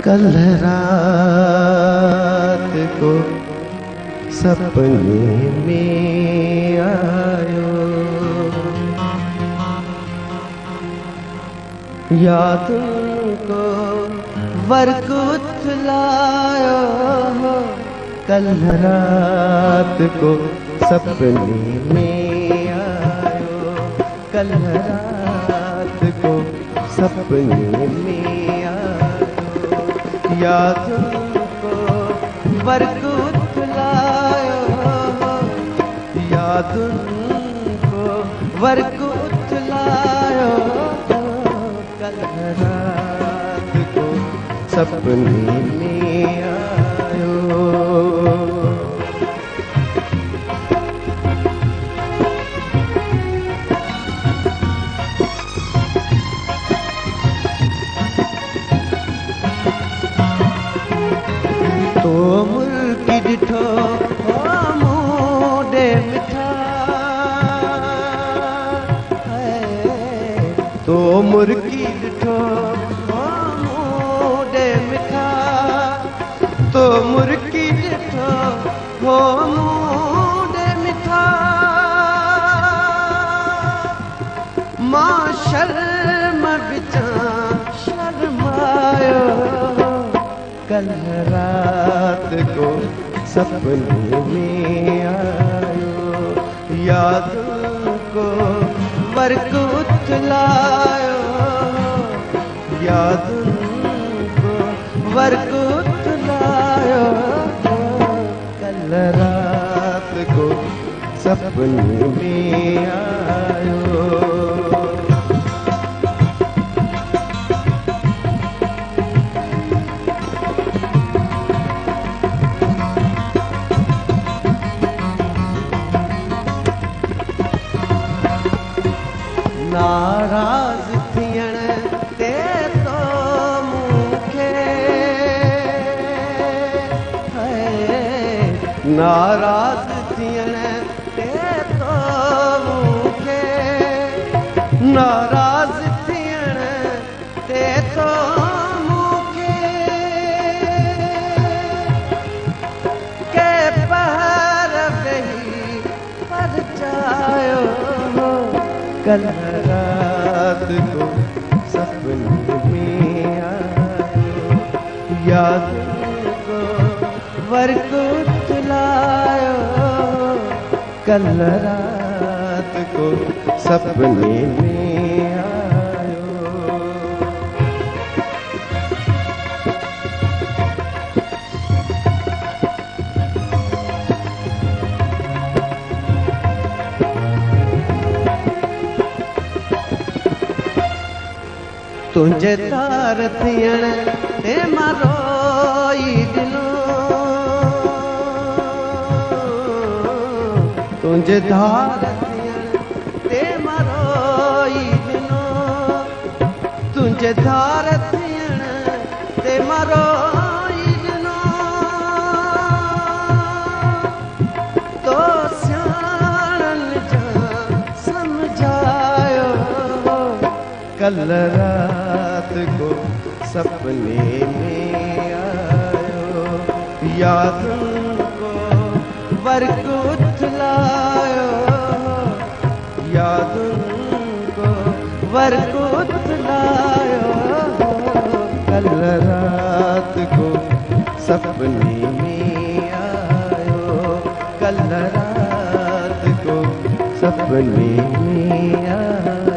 कल रात को सपने में आयो, याद को वरकुत लायो, कल रात को सपने में आयो, कल रात को सपने में आयो, याद को वरकुत लायो, याद को वरकुत लायो, कल रात को सपने में आयो। तो मुर्गी डिठो मोडे मिठा है, तो मुर्गी डिठो मोडे मिठा, तो मुर्गी डिठो मोडे मिठा, मां शर्म बिचा शर्मायो, कल रात को सपने में आयो, याद को वरकुत लायो, याद को वरकुत लायो, कल रात को सपने में आयो। नाराज थियण ते तो मूंखे है, नाराज थियण ते तो मूंखे, नाराज थियण ते तो मूंखे, के पहर वेही परचायो, कल रात को सपने में आयो, याद को वरकुत लायो, कल रात को सपने में आयो। तुझे तार थियण ते मारोई दिलो, तुझे तार थियण ते मारोई दिलो, तुझे तार थियण ते मारोई दिलो, तो सियाणन जा समझायो, कल रात को सपने में आयो, याद को वरकुत लायो, याद को वरकुत लायो, कल रात को सपने में आयो, कल रात को सपने में आयो।